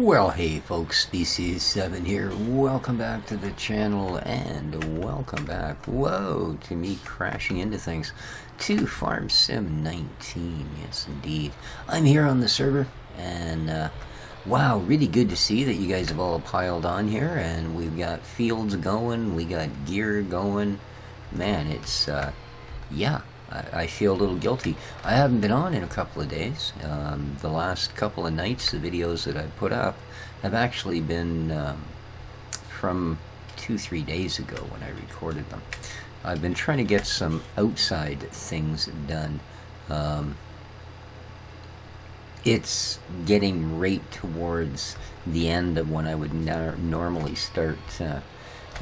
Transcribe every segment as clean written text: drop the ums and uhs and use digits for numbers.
Well, hey folks, Species7 here. Welcome back to the channel and welcome back, whoa, to me crashing into things, to Farm Sim 19. Yes, indeed. I'm here on the server and, wow, really good to see that you guys have all piled on here and we've got fields going, we got gear going. Man, it's, yeah. I feel a little guilty. I haven't been on in a couple of days. The last couple of nights, the videos that I put up have actually been from 2-3 days ago when I recorded them. I've been trying to get some outside things done. It's getting right towards the end of when I would normally start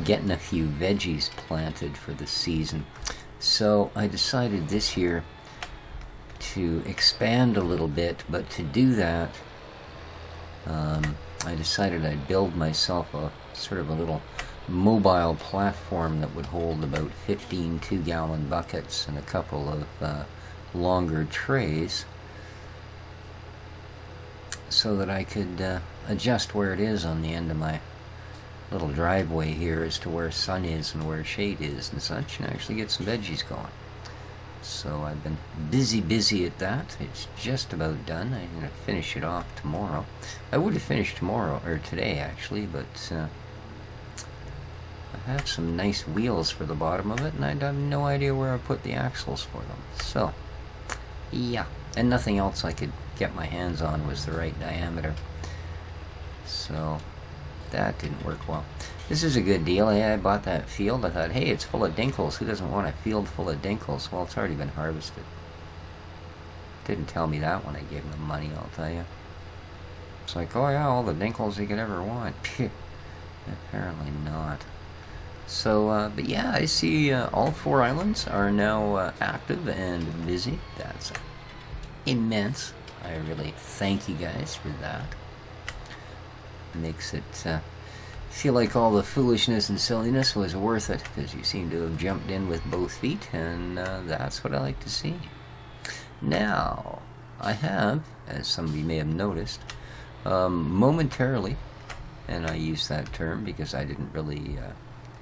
getting a few veggies planted for the season. So I decided this year to expand a little bit, but to do that, I decided I'd build myself a sort of a little mobile platform that would hold about 15 2-gallon buckets and a couple of longer trays, so that I could adjust where it is on the end of my little driveway here as to where sun is and where shade is and such, and actually get some veggies going. So I've been busy at that. It's just about done. I'm going to finish it off tomorrow. I would have finished tomorrow, or today actually, but I have some nice wheels for the bottom of it and I have no idea where I put the axles for them. So, yeah, and nothing else I could get my hands on was the right diameter. So that didn't work well. This is a good deal. I bought that field. I thought, hey, it's full of dinkles. Who doesn't want a field full of dinkles? Well, it's already been harvested. Didn't tell me that when I gave them money, I'll tell you. It's like, oh yeah, all the dinkles you could ever want. Apparently not. So, but yeah, I see all 4 islands are now active and busy. That's immense. I really thank you guys for that. Makes it feel like all the foolishness and silliness was worth it, because you seem to have jumped in with both feet, and that's what I like to see. Now, I have, as some of you may have noticed, momentarily, and I use that term because I didn't really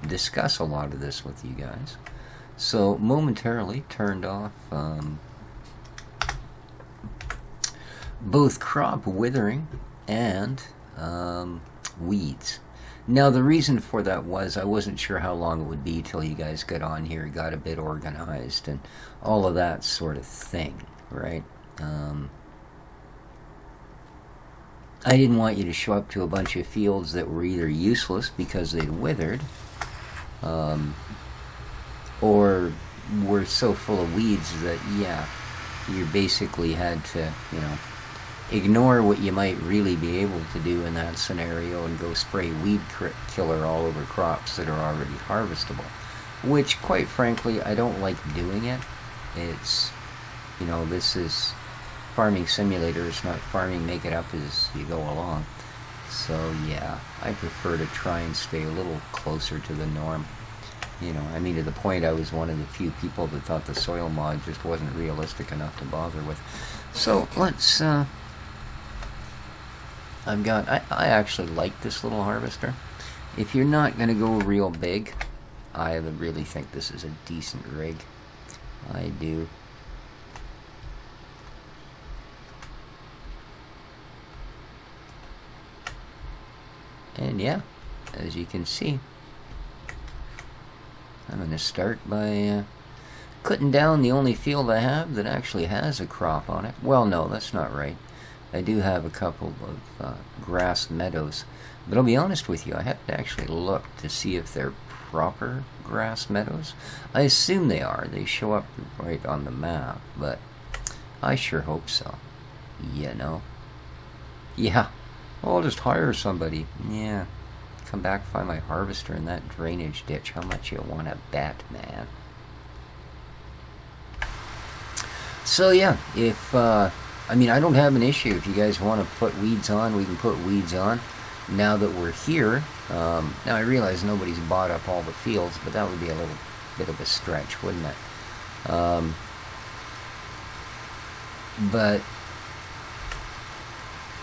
discuss a lot of this with you guys, so momentarily turned off both crop withering and weeds. Now the reason for that was I wasn't sure how long it would be till you guys got on here, got a bit organized and all of that sort of thing, right? I didn't want you to show up to a bunch of fields that were either useless because they'd withered, or were so full of weeds that, yeah, you basically had to, you know, ignore what you might really be able to do in that scenario and go spray weed killer all over crops that are already harvestable, which quite frankly I don't like doing it. It's, you know, this is farming simulator. It's not farming, make it up as you go along. So yeah, I prefer to try and stay a little closer to the norm. You know, I mean, to the point I was one of the few people that thought the soil mod just wasn't realistic enough to bother with. So let's I actually like this little harvester. If you're not going to go real big, I really think this is a decent rig. I do. And yeah, as you can see, I'm going to start by cutting down the only field I have that actually has a crop on it. Well, no, that's not right. I do have a couple of grass meadows, but I'll be honest with you, I have to actually look to see if they're proper grass meadows. I assume they are. They show up right on the map, but I sure hope so. You know? Yeah. Well, I'll just hire somebody. Yeah. Come back, find my harvester in that drainage ditch. How much you want to bet, man? So yeah, if I mean, I don't have an issue. If you guys want to put weeds on, we can put weeds on. Now that we're here, now I realize nobody's bought up all the fields, but that would be a little bit of a stretch, wouldn't it? But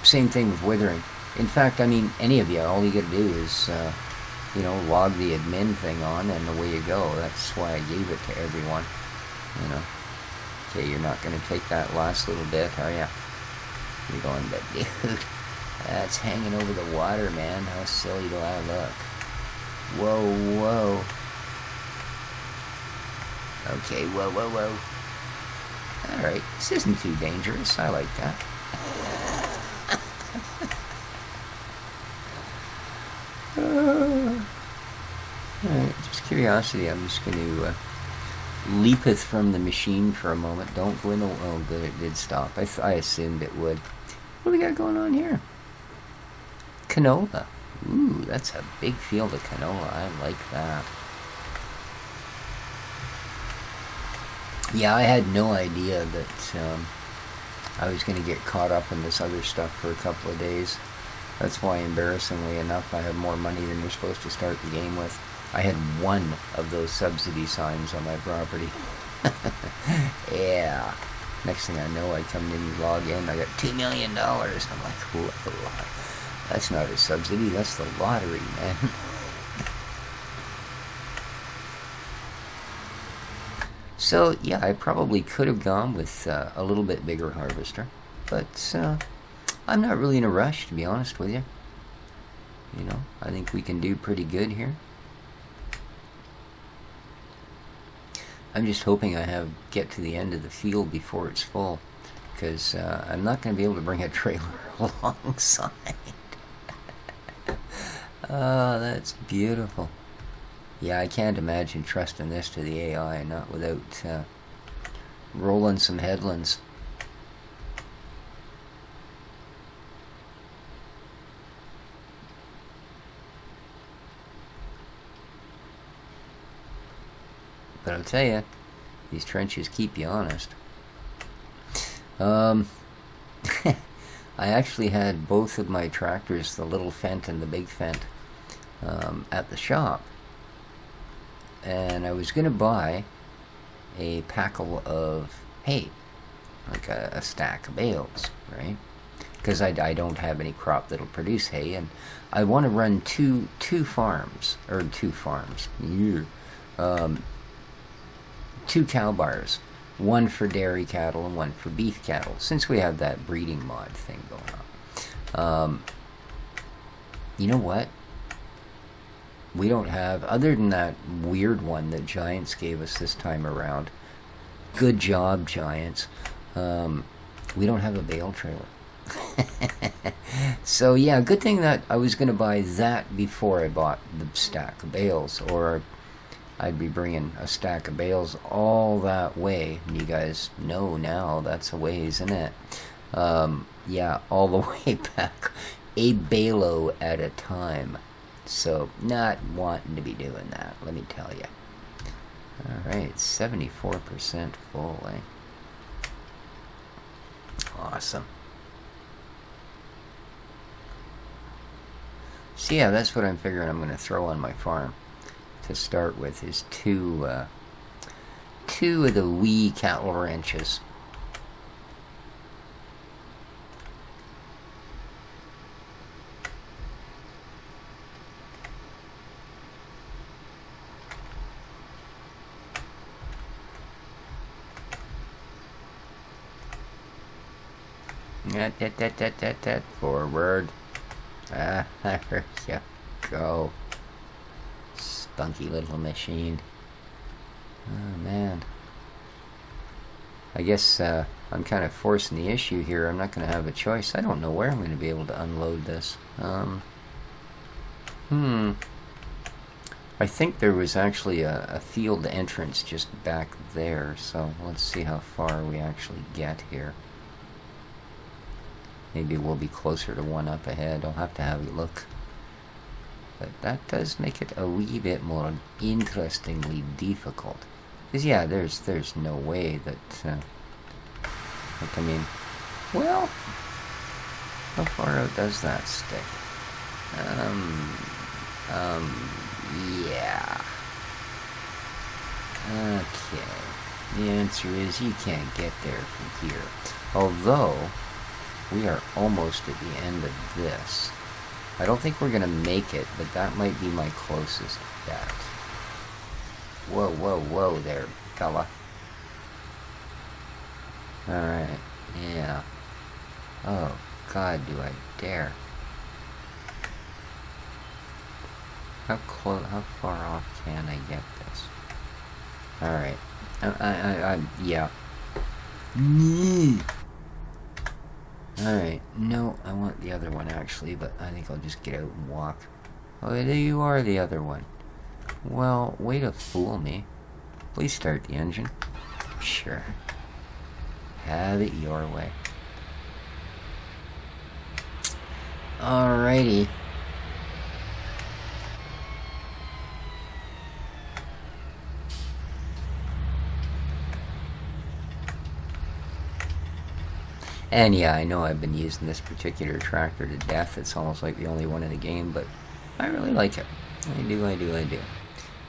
same thing with withering. In fact, I mean, any of you, all you gotta do is, you know, log the admin thing on and away you go. That's why I gave it to everyone, you know. Okay, you're not gonna take that last little bit, are ya? You're going, but dude, that's hanging over the water, man. How silly do I look? Whoa, whoa. Okay, whoa, whoa, whoa. Alright, this isn't too dangerous. I like that. Alright, just curiosity. I'm just going to leapeth from the machine for a moment. Don't go in the... Oh, good, it did stop. I assumed it would. What do we got going on here? Canola. Ooh, that's a big field of canola. I like that. Yeah, I had no idea that I was going to get caught up in this other stuff for a couple of days. That's why, embarrassingly enough, I have more money than you're supposed to start the game with. I had one of those subsidy signs on my property. Yeah. Next thing I know, I come in and log in, I got $2 million. I'm like, whoa, that's not a subsidy, that's the lottery, man. So, yeah, I probably could have gone with a little bit bigger harvester, but I'm not really in a rush, to be honest with you. You know, I think we can do pretty good here. I'm just hoping I get to the end of the field before it's full, because I'm not going to be able to bring a trailer alongside. Oh, that's beautiful. Yeah, I can't imagine trusting this to the AI, not without rolling some headlands. But I'll tell you, these trenches keep you honest. I actually had both of my tractors, the little Fendt and the big Fendt, at the shop. And I was going to buy a packle of hay, like a stack of bales, right? Because I don't have any crop that'll produce hay, and I want to run two farms, yeah. Two cow bars, one for dairy cattle and one for beef cattle, since we have that breeding mod thing going on. You know what? We don't have, other than that weird one that Giants gave us this time around. Good job, Giants. We don't have a bale trailer. So yeah, good thing that I was going to buy that before I bought the stack of bales, or I'd be bringing a stack of bales all that way. You guys know now that's a ways, isn't it? Yeah, all the way back, a balo at a time. So, not wanting to be doing that, let me tell you. Alright, 74% full, eh? Awesome. So yeah, that's what I'm figuring I'm going to throw on my farm to start with, is two of the wee cattle ranches. Forward. There you go. Spunky little machine. Oh man. I guess I'm kind of forcing the issue here. I'm not going to have a choice. I don't know where I'm going to be able to unload this. I think there was actually a field entrance just back there, so let's see how far we actually get here. Maybe we'll be closer to one up ahead. I'll have to have a look. But that does make it a wee bit more interestingly difficult. Because yeah, there's no way that, like, I mean, well, how far out does that stick? Yeah. Okay. The answer is you can't get there from here. Although, we are almost at the end of this. I don't think we're gonna make it, but that might be my closest bet. Whoa, whoa, whoa there, fella. Alright, yeah. Oh, God, do I dare. How far off can I get this? Alright. Yeah. Alright, no, I want the other one actually, but I think I'll just get out and walk. Oh, there you are, the other one. Well, way to fool me. Please start the engine. Sure. Have it your way. Alrighty. And yeah, I know I've been using this particular tractor to death. It's almost like the only one in the game, but I really like it. I do.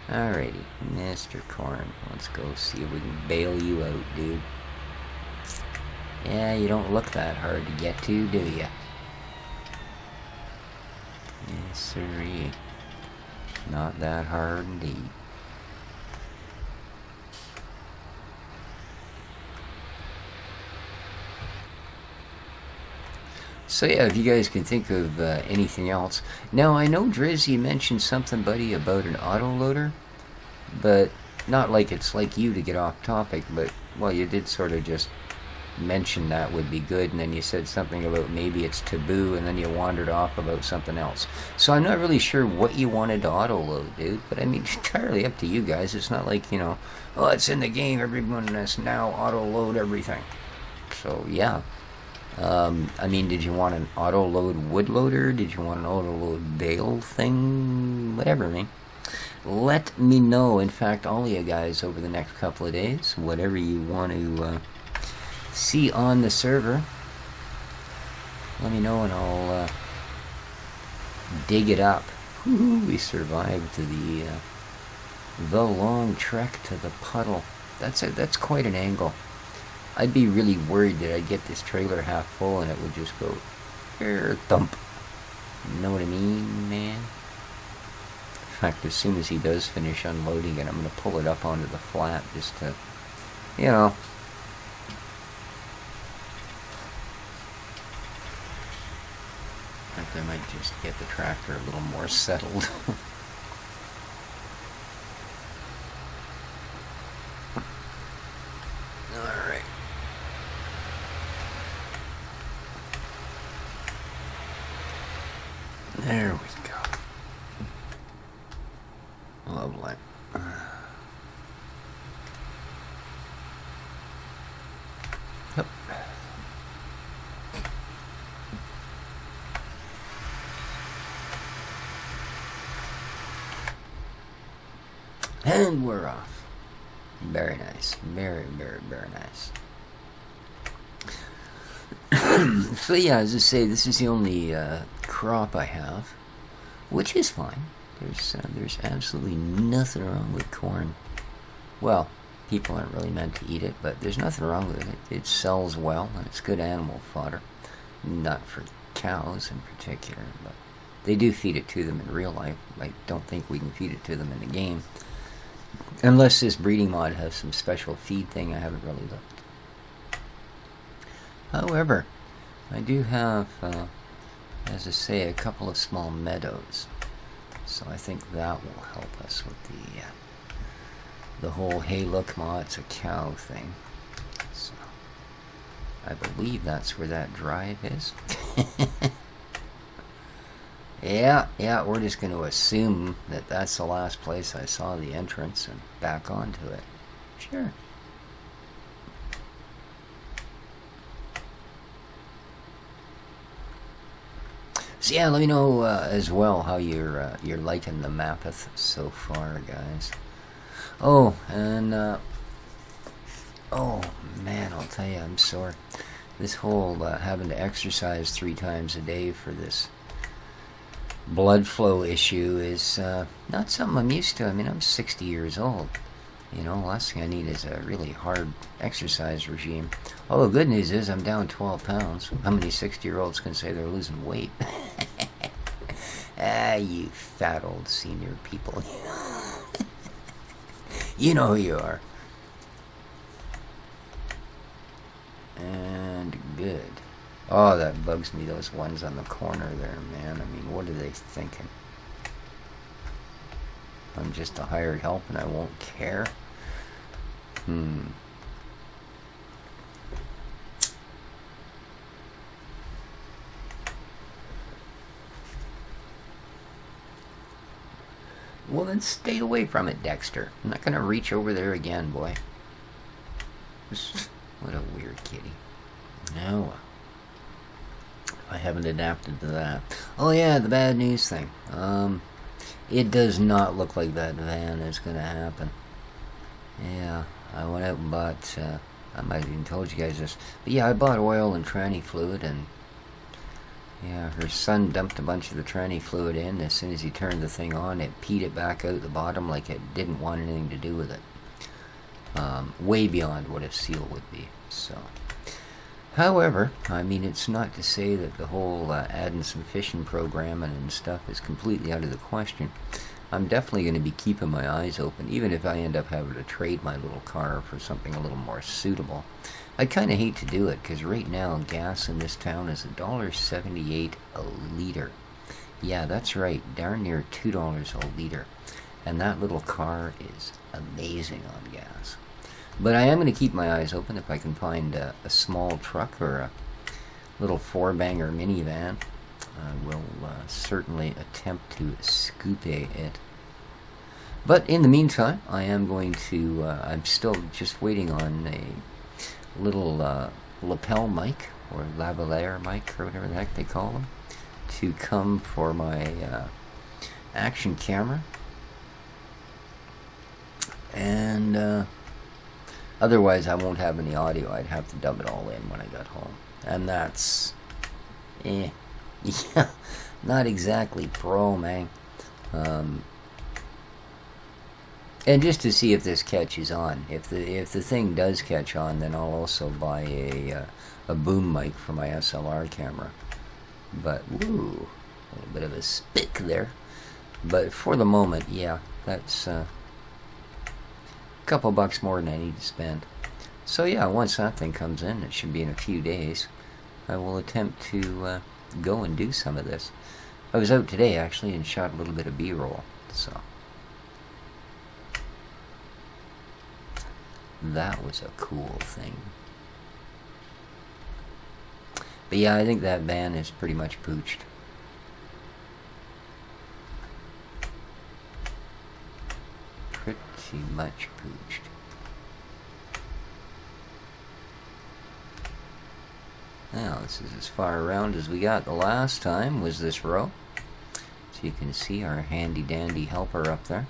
Alrighty, Mr. Corn, let's go see if we can bail you out, dude. Yeah, you don't look that hard to get to, do ya? Yes, sirree. Not that hard indeed. So yeah, if you guys can think of anything else. Now, I know Drizzy mentioned something, buddy, about an autoloader, but not like it's like you to get off topic, but, well, you did sort of just mention that would be good, and then you said something about maybe it's taboo, and then you wandered off about something else. So I'm not really sure what you wanted to autoload, dude, but I mean, it's entirely up to you guys. It's not like, you know, oh, it's in the game, everyone has now autoload everything. So, yeah. I mean, did you want an auto-load wood loader? Did you want an auto-load bale thing? Whatever, man. Let me know. In fact, all of you guys over the next couple of days, whatever you want to see on the server, let me know and I'll dig it up. Woo-hoo, we survived to the long trek to the puddle. That's quite an angle. I'd be really worried that I'd get this trailer half full and it would just go thump. You know what I mean, man? In fact, as soon as he does finish unloading it, I'm going to pull it up onto the flat just to, you know. I think I might just get the tractor a little more settled. There we go. Lovely. Yep. And we're off. Very nice. Very, very, very nice. So yeah, as I say, this is the only crop I have, which is fine. There's absolutely nothing wrong with corn. Well, people aren't really meant to eat it, but there's nothing wrong with it. It sells well, and it's good animal fodder. Not for cows in particular, but they do feed it to them in real life. I don't think we can feed it to them in the game. Unless this breeding mod has some special feed thing, I haven't really looked. However, I do have, as I say, a couple of small meadows. So I think that will help us with the whole, hey look Ma, it's a cow thing. So I believe that's where that drive is. Yeah, we're just going to assume that that's the last place I saw the entrance and back onto it. Sure. So yeah, let me know as well how you're liking the mapeth so far, guys. Oh, and oh man, I'll tell you, I'm sore. This whole having to exercise 3 times a day for this blood flow issue is not something I'm used to. I mean, I'm 60 years old. You know, last thing I need is a really hard exercise regime. Although good news is I'm down 12 pounds. How many 60-year-olds can say they're losing weight? Ah, you fat old senior people. You know who you are. And good. Oh, that bugs me, those ones on the corner there, man. I mean, what are they thinking? I'm just a hired help and I won't care? Well, then stay away from it, Dexter. I'm not going to reach over there again, boy. What a weird kitty. No. I haven't adapted to that. Oh yeah, the bad news thing. It does not look like that van is going to happen. Yeah, I went out and bought, I might have even told you guys this, but yeah, I bought oil and tranny fluid, and yeah, her son dumped a bunch of the tranny fluid in. As soon as he turned the thing on, it peed it back out the bottom like it didn't want anything to do with it. Way beyond what a seal would be. So, however, I mean, it's not to say that the whole adding some fishing programming and stuff is completely out of the question. I'm definitely going to be keeping my eyes open, even if I end up having to trade my little car for something a little more suitable. I kind of hate to do it, because right now gas in this town is $1.78 a liter. Yeah, that's right, darn near $2 a liter. And that little car is amazing on gas. But I am going to keep my eyes open. If I can find a small truck or a little four-banger minivan, I will certainly attempt to scoop it. But in the meantime, I am going to, I'm still just waiting on a little lapel mic, or lavalier mic, or whatever the heck they call them, to come for my action camera. And otherwise I won't have any audio. I'd have to dub it all in when I got home. And that's, yeah, not exactly pro, man. And just to see if this catches on. If the thing does catch on, then I'll also buy a boom mic for my SLR camera. But, woo, a little bit of a spick there. But for the moment, yeah, that's a couple bucks more than I need to spend. So yeah, once that thing comes in, it should be in a few days, I will attempt to go and do some of this. I was out today, actually, and shot a little bit of B-roll, so that was a cool thing. But yeah, I think that van is pretty much pooched. Pretty much pooched. Now, this is as far around as we got the last time, was this row. So you can see our handy-dandy helper up there.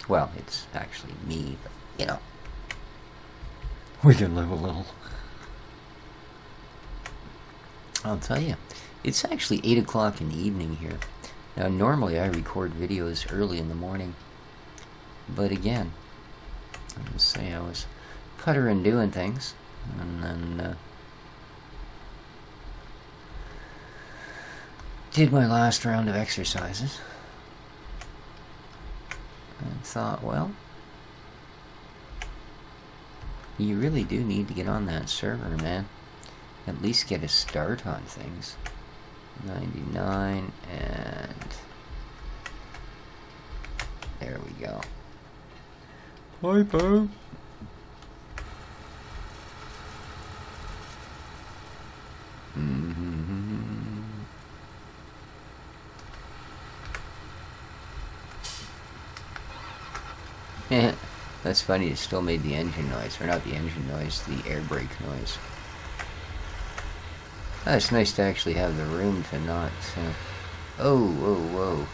Well, it's actually me, but, you know, we can live a little. I'll tell you, it's actually 8 o'clock in the evening here. Now, normally I record videos early in the morning. But again, I was say I was puttering doing things, and then did my last round of exercises, and thought, well, you really do need to get on that server, man. At least get a start on things. 99, and there we go. Hypo. That's funny, it still made the engine noise. Or not the engine noise, the air brake noise. Oh, it's nice to actually have the room to not... Oh, whoa, whoa.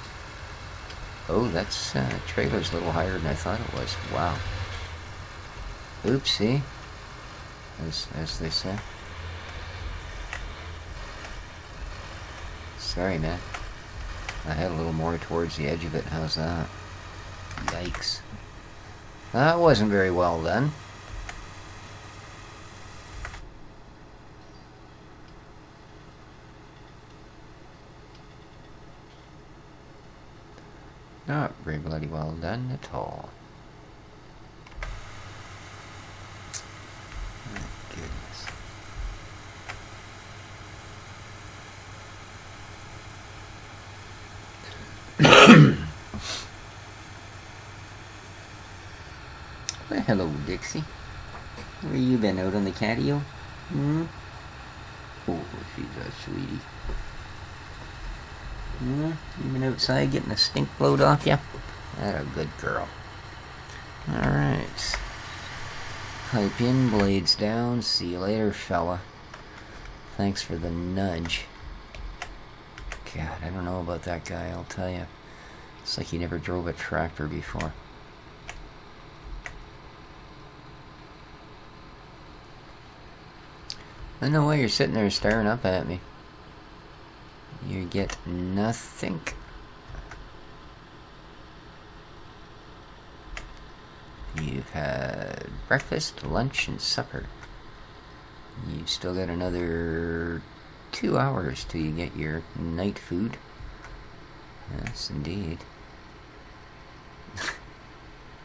Oh, that's trailer's a little higher than I thought it was. Wow. Oopsie. As they say. Sorry, man. I had a little more towards the edge of it. How's that? Yikes. That wasn't very well done. Not very bloody well done at all. My goodness. Well, hello, Dixie. Where you been, out on the catio? Hmm? Oh, she's a sweetie. Hmm? You been outside getting a stink blowed off ya? That a good girl. Alright. Pipe in, blades down. See you later, fella. Thanks for the nudge. God, I don't know about that guy, I'll tell you. It's like he never drove a tractor before. I don't know why you're sitting there staring up at me. You get nothing. You've had breakfast, lunch, and supper. You've still got another 2 hours till you get your night food. Yes, indeed.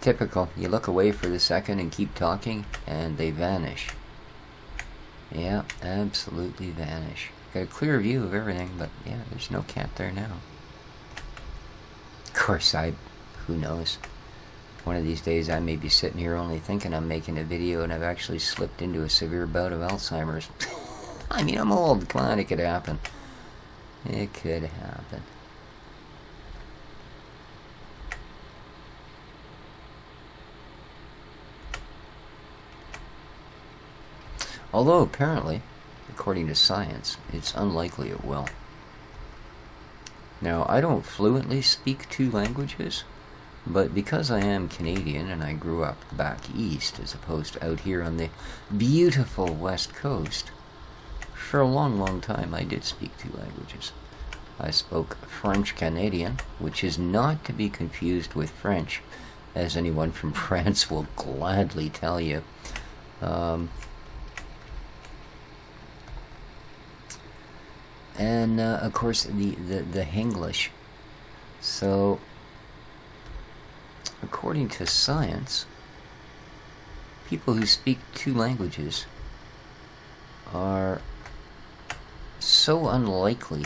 Typical. You look away for the second and keep talking, and they vanish. Yeah, absolutely vanish. Got a clear view of everything, but yeah, there's no cat there now. Of course, who knows? One of these days I may be sitting here only thinking I'm making a video and I've actually slipped into a severe bout of Alzheimer's. I mean, I'm old. Come on, it could happen. It could happen. Although apparently, according to science, it's unlikely it will. Now, I don't fluently speak 2 languages, but because I am Canadian and I grew up back east as opposed to out here on the beautiful west coast, for a long, long time I did speak 2 languages. I spoke French Canadian, which is not to be confused with French, as anyone from France will gladly tell you. And of course the Hinglish. So according to science, people who speak 2 languages are so unlikely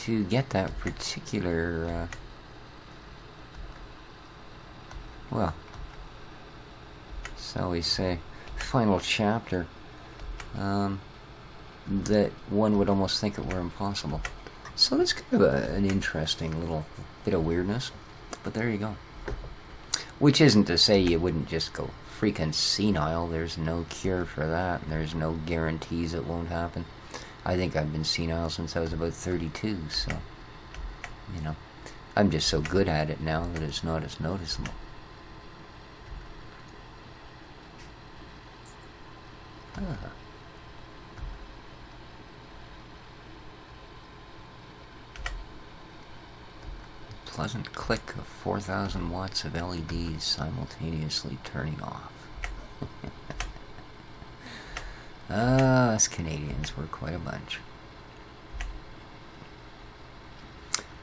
to get that particular well, shall we say, final chapter, that one would almost think it were impossible. So that's kind of an interesting little bit of weirdness, but there you go. Which isn't to say you wouldn't just go freaking senile. There's no cure for that, and there's no guarantees it won't happen. I think I've been senile since I was about 32, so, you know, I'm just so good at it now that it's not as noticeable. Pleasant click of 4,000 watts of LEDs simultaneously turning off. Us Canadians, we're quite a bunch.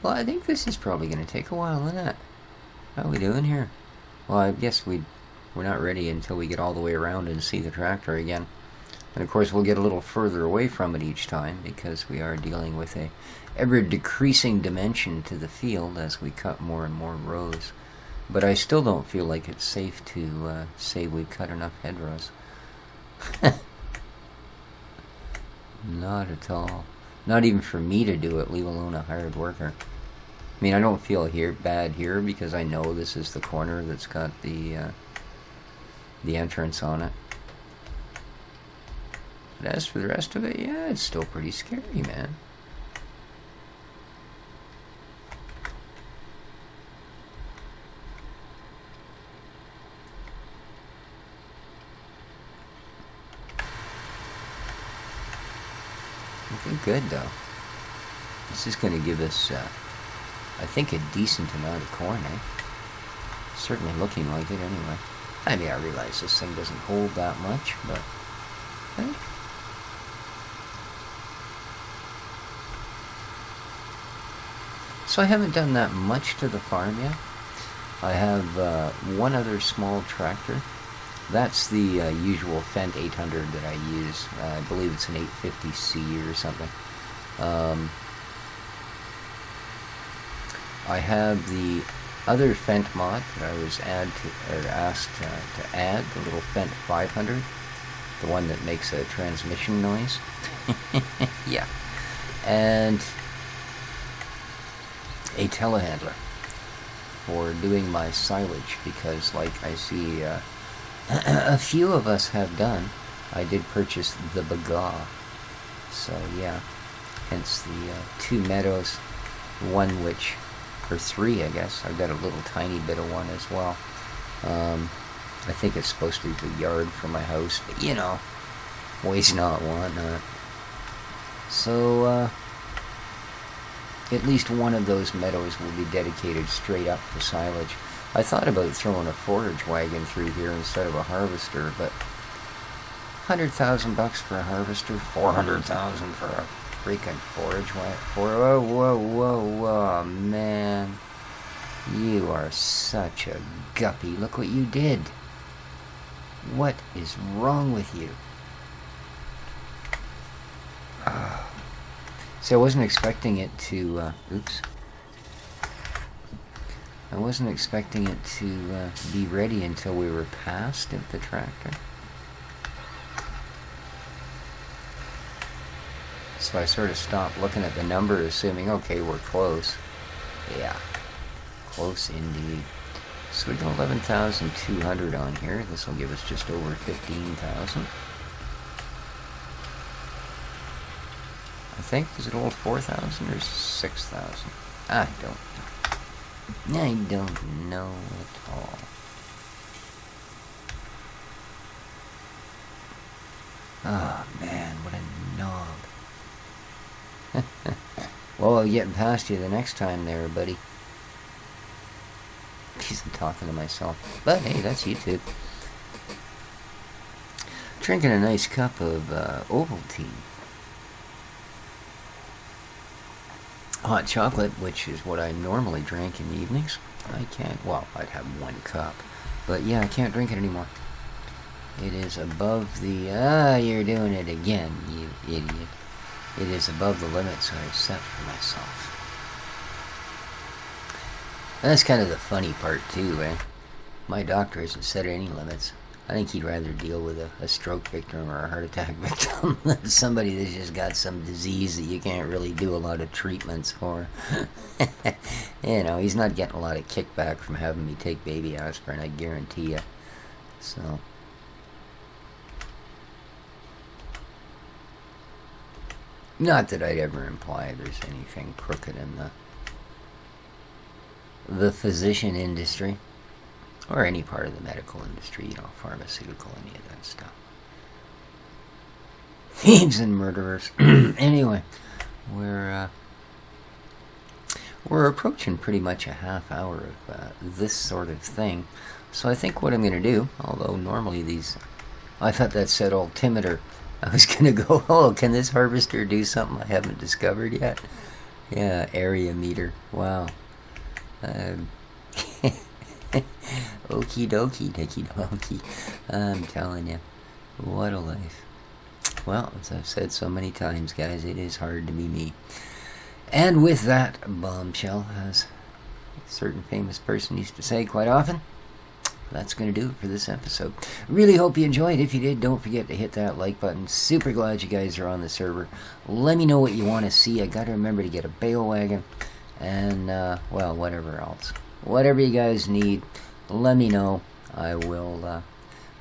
Well, I think this is probably going to take a while, isn't it? How are we doing here? Well, I guess we're not ready until we get all the way around and see the tractor again. And of course we'll get a little further away from it each time because we are dealing with a ever-decreasing dimension to the field as we cut more and more rows. But I still don't feel like it's safe to say we've cut enough hedgerows. Not at all. Not even for me to do it, leave alone a hired worker. I mean, I don't feel bad here because I know this is the corner that's got the entrance on it. But as for the rest of it, yeah, it's still pretty scary, man. Looking good, though. This is going to give us, I think, a decent amount of corn, eh? Certainly looking like it, anyway. I mean, I realize this thing doesn't hold that much, but... Eh? So I haven't done that much to the farm yet. I have one other small tractor. That's the usual Fendt 800 that I use. I believe it's an 850C or something. I have the other Fendt mod that I was asked to add, the little Fendt 500, the one that makes a transmission noise. Yeah. And a telehandler for doing my silage, because like I see a few of us have done, I did purchase the Baga. So yeah, hence the 2 meadows, one which, or 3 I guess, I've got a little tiny bit of one as well. I think it's supposed to be the yard for my house, but you know, waste not, want not. So at least one of those meadows will be dedicated straight up to silage. I thought about throwing a forage wagon through here instead of a harvester, but $100,000 for a harvester, $400,000 for a freaking forage wagon. Whoa, whoa, whoa, whoa, man. You are such a guppy. Look what you did. What is wrong with you? So I wasn't expecting it to, oops. I wasn't expecting it to be ready until we were past the tractor. So I sort of stopped looking at the number, assuming, okay, we're close. Yeah, close indeed. So we got 11,200 on here. This will give us just over 15,000. I think, is it old 4,000 or 6,000? I don't know. I don't know at all. Oh man, what a knob. Well, I'm getting past you the next time there, buddy. Jeez, I'm talking to myself. But hey, that's YouTube. Drinking a nice cup of Ovaltine. Hot chocolate, which is what I normally drink in the evenings. I can't, well, I'd have 1 cup. But yeah, I can't drink it anymore. It is above the, you're doing it again, you idiot. It is above the limits I've set for myself. And that's kind of the funny part too, eh? My doctor hasn't set any limits. I think he'd rather deal with a stroke victim or a heart attack victim than somebody that's just got some disease that you can't really do a lot of treatments for. You know, he's not getting a lot of kickback from having me take baby aspirin, I guarantee you. So, not that I'd ever imply there's anything crooked in the physician industry. Or any part of the medical industry, you know, pharmaceutical, any of that stuff. Thieves and murderers. Anyway, we're approaching pretty much a half hour of this sort of thing. So I think what I'm going to do, although normally these, I thought that said altimeter. I was going to go, oh, can this harvester do something I haven't discovered yet? Yeah, area meter. Wow. Okie dokie, dicky dokie. I'm telling you, what a life. Well, as I've said so many times, guys, it is hard to be me. And with that bombshell, as a certain famous person used to say quite often, that's going to do it for this episode. Really hope you enjoyed. If you did, don't forget to hit that like button. Super glad you guys are on the server. Let me know what you want to see. I got to remember to get a bale wagon and, well, whatever else. Whatever you guys need, let me know. I will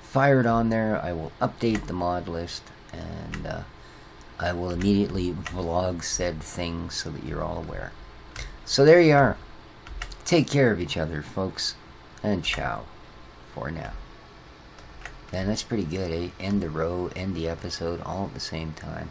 fire it on there. I will update the mod list, and I will immediately vlog said thing so that you're all aware. So there you are. Take care of each other, folks, and ciao for now. And that's pretty good, eh? End the row, end the episode, all at the same time.